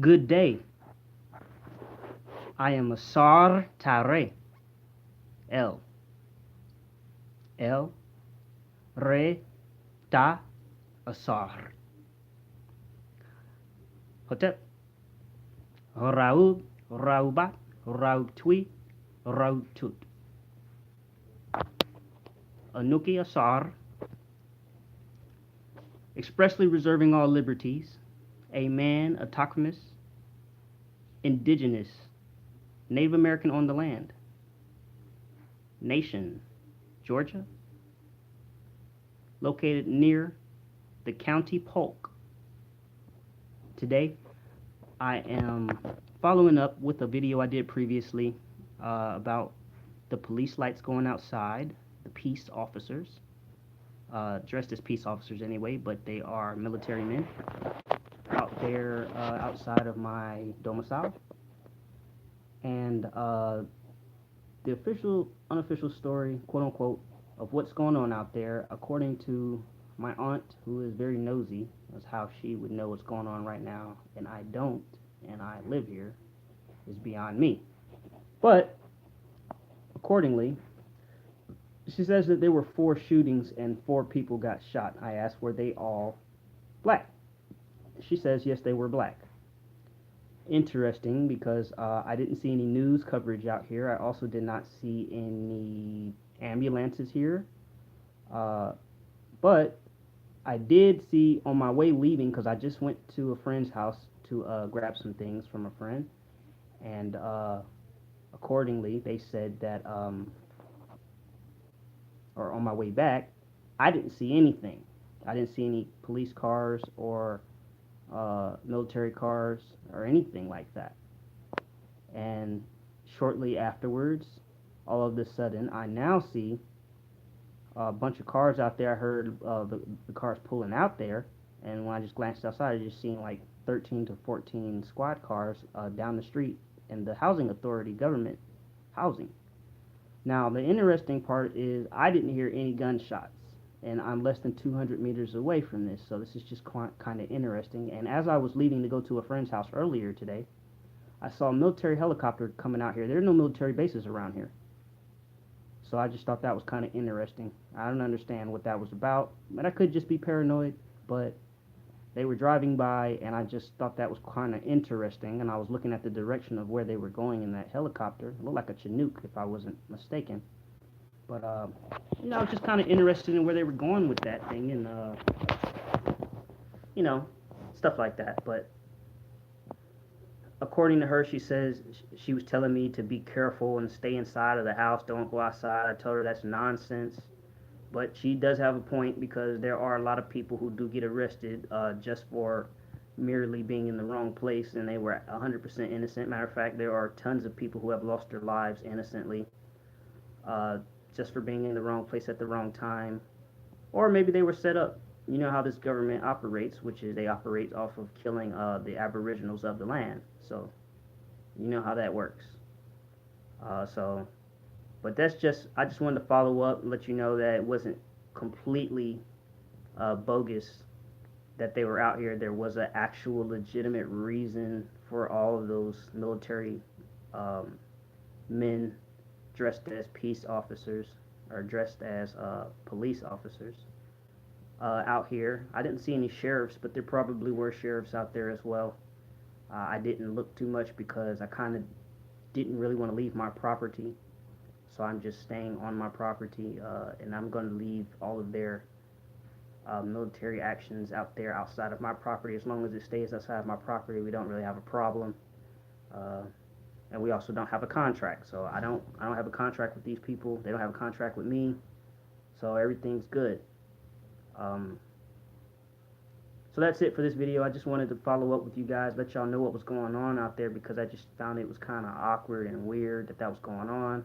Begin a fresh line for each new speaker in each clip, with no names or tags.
Good day. I am Asar Tare. El. El. Re. Ta. Asar. Hotep. Raub. Raubat. Raub Tui. Raub Tut. Anuki Asar. Expressly reserving all liberties. A man, autochthonous, indigenous, Native American on the land. Nation, Georgia. Located near the county Polk. Today, I am following up with a video I did previously about the police lights going outside, the peace officers, dressed as peace officers anyway, but they are military men out there outside of my domicile. And the official, unofficial story, quote unquote, of what's going on out there, according to my aunt, who is very nosy, is how she would know what's going on right now, and I don't, and I live here, is beyond me. But accordingly, she says that there were 4 shootings and 4 people got shot. I asked, were they all black? She says, yes, they were black. Interesting, because I didn't see any news coverage out here. I also did not see any ambulances here. But I did see on my way leaving, because I just went to a friend's house to grab some things from a friend. And accordingly, they said that, or on my way back, I didn't see anything. I didn't see any police cars or military cars or anything like that. And shortly afterwards, all of a sudden, I now see a bunch of cars out there. I heard the cars pulling out there, and when I just glanced outside, I just seen like 13 to 14 squad cars down the street in the housing authority government housing. Now, the interesting part is I didn't hear any gunshots, and I'm less than 200 meters away from this, so this is just kind of interesting. And as I was leaving to go to a friend's house earlier today, I saw a military helicopter coming out here. There are no military bases around here. So I just thought that was kind of interesting. I don't understand what that was about, but I could just be paranoid, but they were driving by, and I just thought that was kind of interesting, and I was looking at the direction of where they were going in that helicopter. It looked like a Chinook, if I wasn't mistaken. But, I was just kind of interested in where they were going with that thing, and, you know, stuff like that. But according to her, she says she was telling me to be careful and stay inside of the house, don't go outside. I told her that's nonsense. But she does have a point, because there are a lot of people who do get arrested just for merely being in the wrong place, and they were 100% innocent. Matter of fact, there are tons of people who have lost their lives innocently uh, just for being in the wrong place at the wrong time. Or maybe they were set up. You know how this government operates, which is they operate off of killing the Aboriginals of the land. So you know how that works. So, but that's just, I just wanted to follow up and let you know that it wasn't completely bogus that they were out here. There was an actual legitimate reason for all of those military um, men dressed as peace officers, or dressed as police officers out here. I didn't see any sheriffs, but there probably were sheriffs out there as well. I didn't look too much because I kind of didn't really want to leave my property. So I'm just staying on my property, and I'm going to leave all of their military actions out there outside of my property. As long as it stays outside of my property, we don't really have a problem. Uh, and we also don't have a contract. So I don't have a contract with these people. They don't have a contract with me. So everything's good. Um, so that's it for this video. I just wanted to follow up with you guys, let y'all know what was going on out there, because I just found it was kind of awkward and weird that was going on.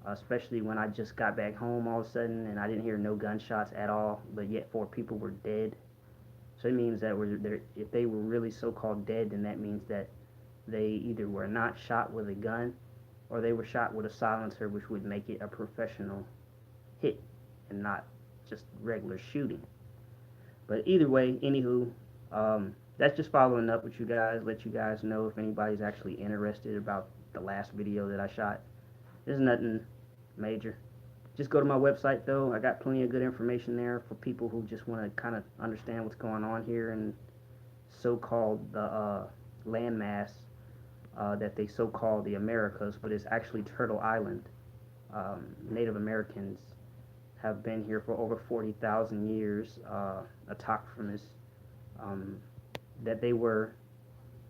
Especially when I just got back home all of a sudden and I didn't hear no gunshots at all, but yet 4 people were dead. So it means that if they were really so-called dead, then that means that they either were not shot with a gun or they were shot with a silencer, which would make it a professional hit and not just regular shooting. But either way, anywho, that's just following up with you guys, let you guys know if anybody's actually interested about the last video that I shot. There's nothing major. Just go to my website though. I got plenty of good information there for people who just want to kind of understand what's going on here and so-called the landmass that they so-call the Americas, but it's actually Turtle Island. Native Americans have been here for over 40,000 years, autochthonous, that they were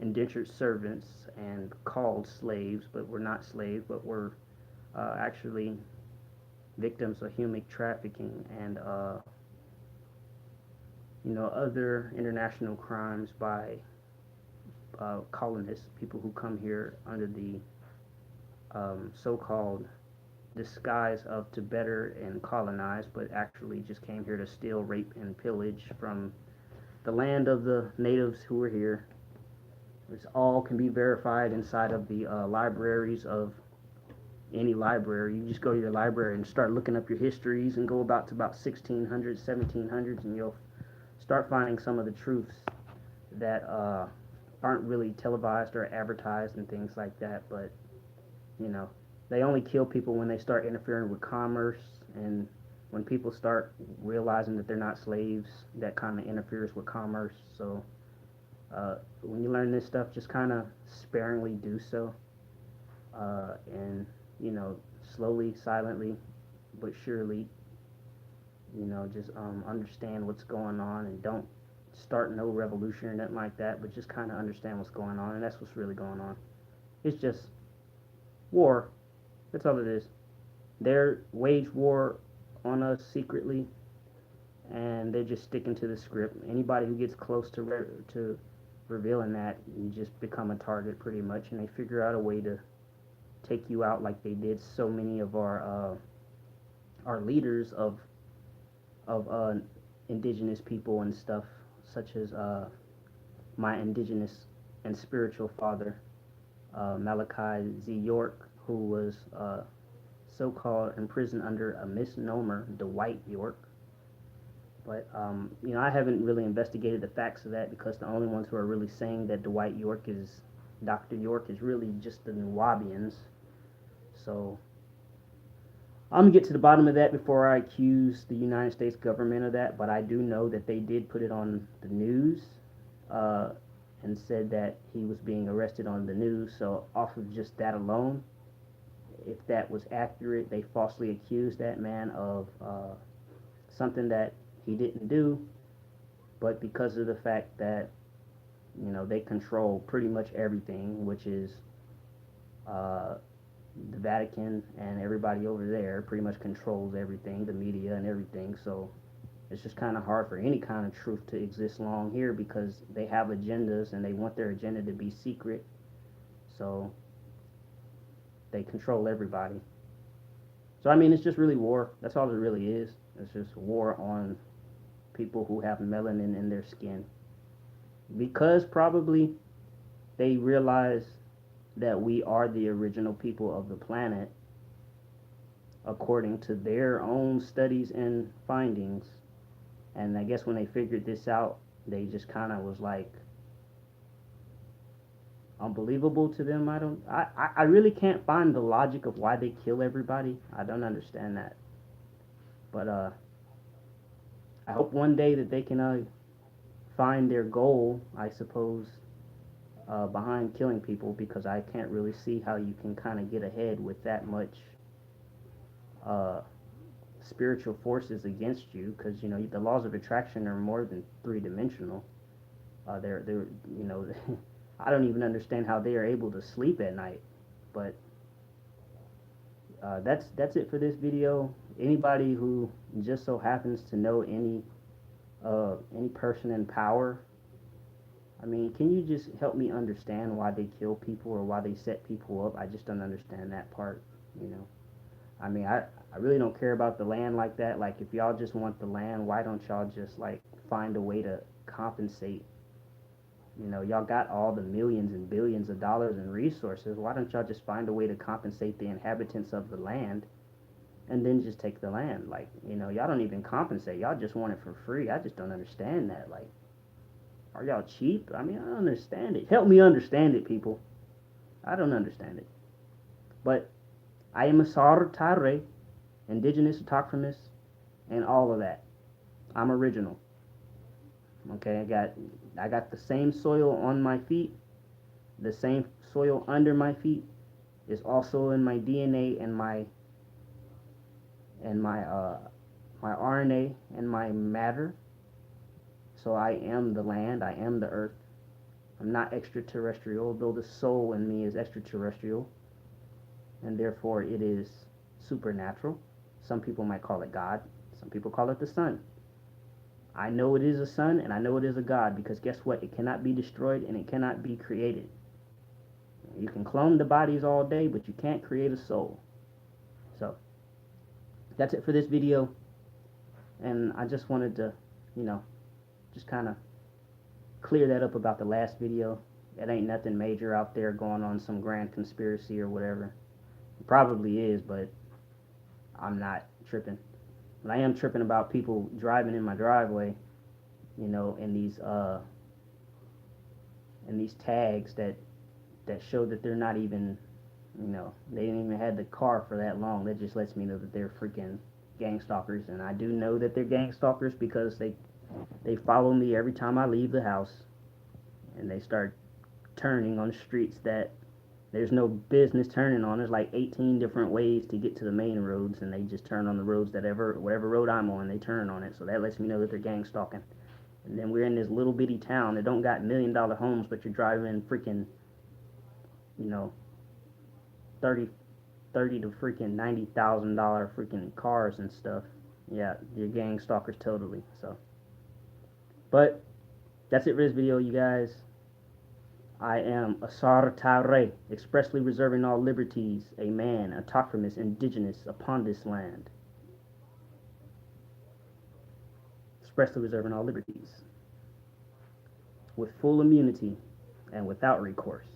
indentured servants and called slaves, but were not slaves, but were actually victims of human trafficking and other international crimes by colonists, people who come here under the so-called disguise of to better and colonize, but actually just came here to steal, rape, and pillage from the land of the natives who were here. This all can be verified inside of the libraries of any library. You just go to your library and start looking up your histories and go about to about 1600s, 1700s, and you'll start finding some of the truths that aren't really televised or advertised and things like that. But they only kill people when they start interfering with commerce, and when people start realizing that they're not slaves, that kind of interferes with commerce. So when you learn this stuff, just kind of sparingly do so, and slowly, silently, but surely, just understand what's going on, and don't start no revolution or nothing like that, but just kind of understand what's going on, and that's what's really going on. It's just war. That's all it is. They're wage war on us secretly, and they're just sticking to the script. Anybody who gets close to revealing that, you just become a target pretty much, and they figure out a way to take you out like they did so many of our leaders of indigenous people and stuff, such as my indigenous and spiritual father, Malachi Z. York, who was so-called imprisoned under a misnomer, Dwight York. But I haven't really investigated the facts of that, because the only ones who are really saying that Dwight York is Dr. York is really just the Nuwabians. So I'm gonna get to the bottom of that before I accuse the United States government of that. But I do know that they did put it on the news and said that he was being arrested on the news. So off of just that alone, if that was accurate, they falsely accused that man of something that he didn't do. But because of the fact that they control pretty much everything, which is the Vatican and everybody over there pretty much controls everything, the media and everything. So it's just kind of hard for any kind of truth to exist long here, because they have agendas and they want their agenda to be secret. So they control everybody. So it's just really war. That's all it really is. It's just war on people who have melanin in their skin, because probably they realize that we are the original people of the planet, according to their own studies and findings. And I guess when they figured this out, they just kind of was like unbelievable to them. I really can't find the logic of why they kill everybody. I don't understand that. But I hope one day that they can find their goal, I suppose, behind killing people, because I can't really see how you can kind of get ahead with that much spiritual forces against you, because the laws of attraction are more than three-dimensional. They're I don't even understand how they are able to sleep at night. But that's it for this video. Anybody who just so happens to know any person in power, can you just help me understand why they kill people or why they set people up? I just don't understand that part. I really don't care about the land like that. Like, if y'all just want the land, why don't y'all just find a way to compensate? Y'all got all the millions and billions of dollars in resources. Why don't y'all just find a way to compensate the inhabitants of the land, and then just take the land? Y'all don't even compensate. Y'all just want it for free. I just don't understand that. Are y'all cheap? I mean, I don't understand it. Help me understand it, people. I don't understand it. But I am a Sartare, indigenous, autochthonous, and all of that. I'm original. Okay, I got the same soil on my feet. The same soil under my feet is also in my DNA and my RNA and my matter. So I am the land. I am the earth. I'm not extraterrestrial, though the soul in me is extraterrestrial, and therefore it is supernatural. Some people might call it God. Some people call it the sun. I know it is a sun, and I know it is a God, because guess what? It cannot be destroyed, and it cannot be created. You can clone the bodies all day, but you can't create a soul. So that's it for this video, and I just wanted to, just kind of clear that up about the last video. It ain't nothing major out there going on, some grand conspiracy or whatever. It probably is, but I'm not tripping. But I am tripping about people driving in my driveway, in these tags that show that they're not even, they didn't even have the car for that long. That just lets me know that they're freaking gangstalkers, and I do know that they're gangstalkers because they follow me every time I leave the house, and they start turning on streets that there's no business turning on. There's like 18 different ways to get to the main roads, and they just turn on the roads whatever road I'm on, they turn on it. So that lets me know that they're gang stalking. And then we're in this little bitty town that don't got $1 million homes, but you're driving freaking, 30 to freaking $90,000 freaking cars and stuff. Yeah, you're gang stalkers totally. So, but that's it for this video, you guys. I am a Sartare, expressly reserving all liberties, a man, autochthonous, indigenous, upon this land. Expressly reserving all liberties, with full immunity and without recourse.